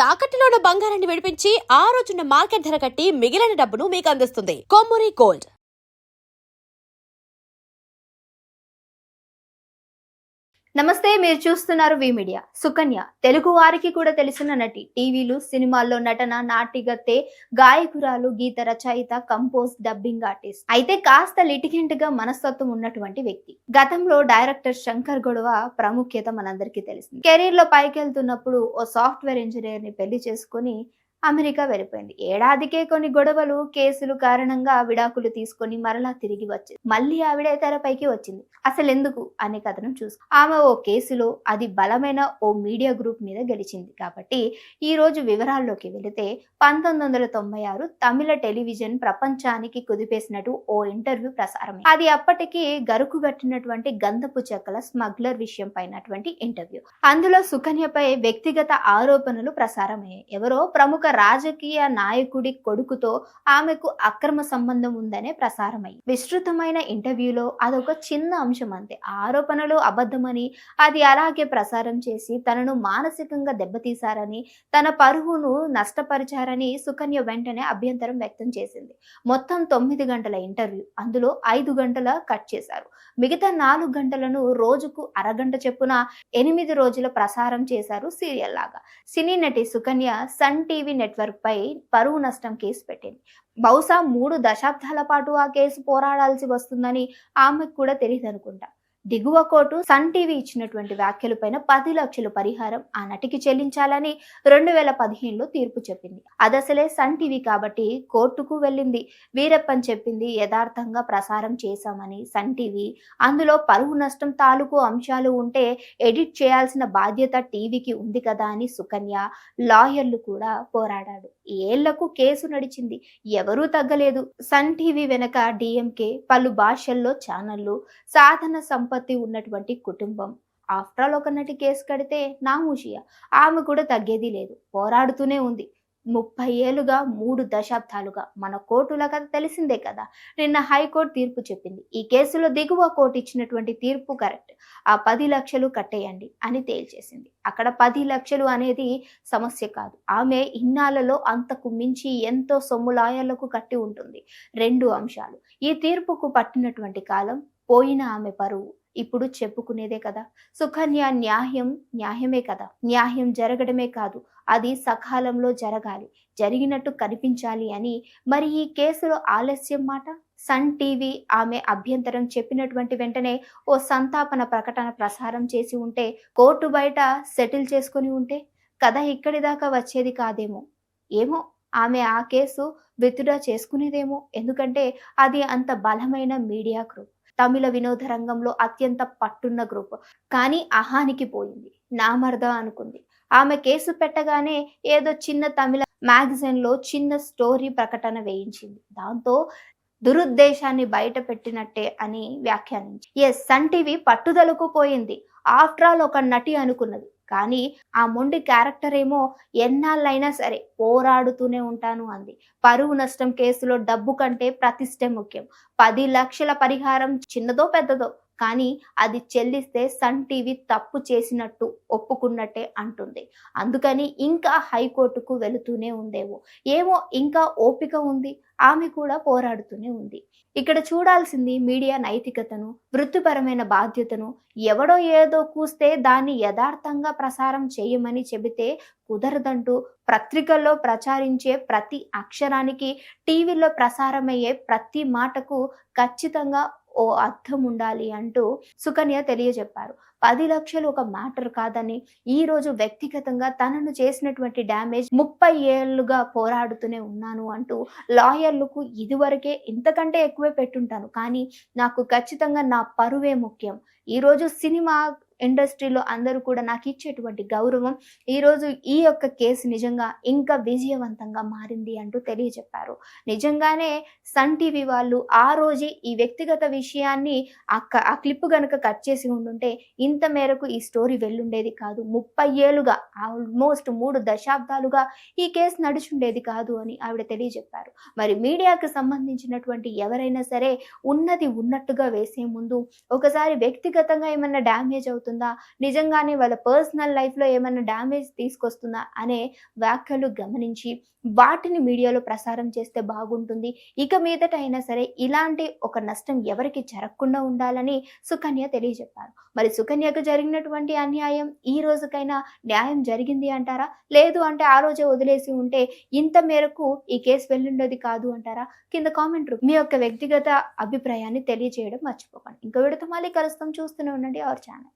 తాకట్టులో ఉన్న బంగారాన్ని విడిపించి ఆ రోజున్న మార్కెట్ ధర కట్టి మిగిలిన డబ్బును మీకు అందిస్తుంది కొమ్మూరి గోల్డ్. నమస్తే, మీరు చూస్తున్నారు వి మీడియా. సుకన్య తెలుగు వారికి కూడా తెలిసిన నటి. టీవీలు, సినిమాల్లో నటన, నాటిగత్తె, గాయకురాలు, గీత రచయిత, కంపోజ్, డబ్బింగ్ ఆర్టిస్ట్. అయితే కాస్త లిటిగెంట్ గా మనస్తత్వం ఉన్నటువంటి వ్యక్తి. గతంలో డైరెక్టర్ శంకర్ గొడవ ప్రాముఖ్యత మనందరికీ తెలిసింది. కెరీర్ లో పైకెళ్తున్నప్పుడు ఓ సాఫ్ట్వేర్ ఇంజనీర్ ని పెళ్లి చేసుకుని అమెరికా వెళ్ళిపోయింది. ఏడాదికే కొన్ని గొడవలు, కేసులు కారణంగా విడాకులు తీసుకొని మరలా తిరిగి వచ్చింది. మళ్ళీ ఆవిడే తెరపైకి వచ్చింది. అసలు ఎందుకు అనే కథనం చూసి ఆమె ఓ కేసులో, అది బలమైన ఓ మీడియా గ్రూప్ మీద గెలిచింది. కాబట్టి ఈ రోజు వివరాల్లోకి వెళితే 1996 తమిళ టెలివిజన్ ప్రపంచానికి కుదిపేసినట్టు ఓ ఇంటర్వ్యూ ప్రసారమైంది. అది అప్పటికి గరుకు గట్టినటువంటి గంధపు చెక్కల స్మగ్లర్ విషయం పైనటువంటి ఇంటర్వ్యూ. అందులో సుకన్యపై వ్యక్తిగత ఆరోపణలు ప్రసారమయ్యాయి. ఎవరో ప్రముఖ రాజకీయ నాయకుడి కొడుకుతో ఆమెకు అక్రమ సంబంధం ఉందనే ప్రసారమయ్యి. విస్తృతమైన ఇంటర్వ్యూలో అదొక చిన్న అంశం అంతే. ఆరోపణలు అబద్ధమని, అది అలాగే ప్రసారం చేసి తనను మానసికంగా దెబ్బతీశారని, తన పరువును నష్టపరిచారని సుకన్య వెంటనే అభ్యంతరం వ్యక్తం చేసింది. మొత్తం 9 గంటల ఇంటర్వ్యూ. అందులో 5 గంటల కట్ చేశారు. మిగతా 4 గంటలను రోజుకు అరగంట చెప్పున 8 రోజుల ప్రసారం చేశారు సీరియల్ లాగా. సినీ నటి సుకన్య సన్ టీవీ నెట్వర్క్ పై పరువు నష్టం కేసు పెట్టింది. బహుశా 3 దశాబ్దాల పాటు ఆ కేసు పోరాడాల్సి వస్తుందని ఆమెకు కూడా తెలియదు అనుకుంటా. దిగువ కోర్టు సన్ టీవీ ఇచ్చినటువంటి వ్యాఖ్యల పైన 10 లక్షల పరిహారం ఆ నటికి చెల్లించాలని 2015లో తీర్పు చెప్పింది. అదసలే సన్ టీవీ కాబట్టి కోర్టుకు వెళ్ళింది. వీరప్పన్ చెప్పింది యథార్థంగా ప్రసారం చేశామని సన్ టీవీ. అందులో పరువు నష్టం తాలూకు అంశాలు ఉంటే ఎడిట్ చేయాల్సిన బాధ్యత టీవీకి ఉంది కదా అని సుకన్య, లాయర్లు కూడా పోరాడాడు. ఏళ్లకు కేసు నడిచింది. ఎవరూ తగ్గలేదు. సన్ టీవీ వెనక డిఎంకే, పలు భాషల్లో ఛానళ్లు, సాధన సంపత్తి ఉన్నటువంటి కుటుంబం. ఆఫ్టర్ ఆల్ ఒక నటి కేసు కడితే నామూషియా. ఆమె కూడా తగ్గేది లేదు, పోరాడుతూనే ఉంది. 30 ఏళ్లుగా, 3 దశాబ్దాలుగా. మన కోర్టుల కథ తెలిసిందే కదా. నిన్న హైకోర్టు తీర్పు చెప్పింది. ఈ కేసులో దిగువ కోర్టు ఇచ్చినటువంటి తీర్పు కరెక్ట్. ఆ 10 లక్షలు కట్టేయండి అని తేల్చేసింది. అక్కడ 10 లక్షలు అనేది సమస్య కాదు. ఆమె ఇన్నాళ్లలో అంతకు మించి ఎంతో సొమ్ము లాయర్లకు కట్టి ఉంటుంది. 2 అంశాలు. ఈ తీర్పుకు పట్టినటువంటి కాలం, పోయిన ఆమె పరువు ఇప్పుడు చెప్పుకునేదే కదా. సుకన్య న్యాయమే కదా. న్యాయం జరగడమే కాదు, అది సకాలంలో జరగాలి, జరిగినట్టు కనిపించాలి అని. మరి ఈ కేసులో ఆలస్యం మాట. సన్ టీవీ ఆమె అభ్యంతరం చెప్పినటువంటి వెంటనే ఓ సంతాపన ప్రకటన ప్రసారం చేసి ఉంటే, కోర్టు బయట సెటిల్ చేసుకుని ఉంటే కథ ఇక్కడి దాకా వచ్చేది కాదేమో. ఏమో, ఆమె ఆ కేసు విత్డ్రా చేసుకునేదేమో. ఎందుకంటే అది అంత బలమైన మీడియా గ్రూప్. తమిళ వినోద రంగంలో అత్యంత పట్టున్న గ్రూప్. కానీ అహానికి పోయింది, నామర్ద అనుకుంది. ఆమె కేసు పెట్టగానే ఏదో చిన్న తమిళ మ్యాగజైన్ లో చిన్న స్టోరీ ప్రకటన వేయించింది. దాంతో దురుద్దేశాన్ని బయట పెట్టినట్టే అని వ్యాఖ్యానించి సన్ టీవీ పట్టుదలకు పోయింది. ఆఫ్టర్ ఆల్ ఒక నటి అనుకున్నది. కానీ ఆ మొండి క్యారెక్టర్ ఏమో ఎన్నాళ్ళైనా సరే పోరాడుతూనే ఉంటాను అంది. పరువు నష్టం కేసులో డబ్బు కంటే ప్రతిష్టే ముఖ్యం. 10 లక్షల పరిహారం చిన్నదో పెద్దదో, కానీ అది చెల్లిస్తే సన్ టీవీ తప్పు చేసినట్టు ఒప్పుకున్నట్టే అంటుంది. అందుకని ఇంకా హైకోర్టుకు వెళుతూనే ఉందేమో. ఏమో, ఇంకా ఓపిక ఉంది. ఆమె కూడా పోరాడుతూనే ఉంది. ఇక్కడ చూడాల్సింది మీడియా నైతికతను, వృత్తిపరమైన బాధ్యతను. ఎవడో ఏదో కూస్తే దాన్ని యథార్థంగా ప్రసారం చేయమని చెబితే కుదరదంటూ పత్రికల్లో ప్రచారించే ప్రతి అక్షరానికి, టీవీలో ప్రసారమయ్యే ప్రతి మాటకు ఖచ్చితంగా ఓ అర్థం ఉండాలి అంటూ సుకన్య తెలియజెప్పారు. 10 లక్షలు ఒక మ్యాటర్ కాదని, ఈ రోజు వ్యక్తిగతంగా తనను చేసినటువంటి డ్యామేజ్ 30 ఏళ్లుగా పోరాడుతూనే ఉన్నాను అంటూ లాయర్లకు ఇదివరకే ఇంతకంటే ఎక్కువే పెట్టుంటాను, కానీ నాకు ఖచ్చితంగా నా పరువే ముఖ్యం. ఈరోజు సినిమా ఇండస్ట్రీలో అందరూ కూడా నాకు ఇచ్చేటువంటి గౌరవం ఈరోజు ఈ యొక్క కేసు నిజంగా ఇంకా విజయవంతంగా మారింది అంటూ తెలియజెప్పారు. నిజంగానే సన్ టీవీ వాళ్ళు ఆ రోజే ఈ వ్యక్తిగత విషయాన్ని ఆ క్లిప్ గనుక కట్ చేసి ఉండుంటే ఇంత మేరకు ఈ స్టోరీ వెళ్ళుండేది కాదు. 30 ఏళ్లుగా, ఆల్మోస్ట్ 3 దశాబ్దాలుగా ఈ కేసు నడుచుండేది కాదు అని ఆవిడ తెలియజెప్పారు. మరి మీడియాకు సంబంధించినటువంటి ఎవరైనా సరే ఉన్నది ఉన్నట్టుగా వేసే ముందు ఒకసారి వ్యక్తిగతంగా ఏమన్నా డ్యామేజ్ అవుతుంది అయిపోతుందా, నిజంగానే వాళ్ళ పర్సనల్ లైఫ్లో ఏమైనా డ్యామేజ్ తీసుకొస్తుందా అనే వ్యాఖ్యలు గమనించి వాటిని మీడియాలో ప్రసారం చేస్తే బాగుంటుంది. ఇక మీదట అయినా సరే ఇలాంటి ఒక నష్టం ఎవరికి జరగకుండా ఉండాలని సుకన్య తెలియజెప్పారు. మరి సుకన్యకు జరిగినటువంటి అన్యాయం ఈ రోజుకైనా న్యాయం జరిగింది అంటారా? లేదు అంటే ఆ రోజే వదిలేసి ఉంటే ఇంత మేరకు ఈ కేసు వెళ్ళుండేది కాదు అంటారా? కింద కామెంట్ మీ యొక్క వ్యక్తిగత అభిప్రాయాన్ని తెలియజేయడం మర్చిపోకండి. ఇంకో వీడియోతో మళ్ళీ కలుస్తాం. చూస్తూనే ఉండండి అవర్ ఛానల్.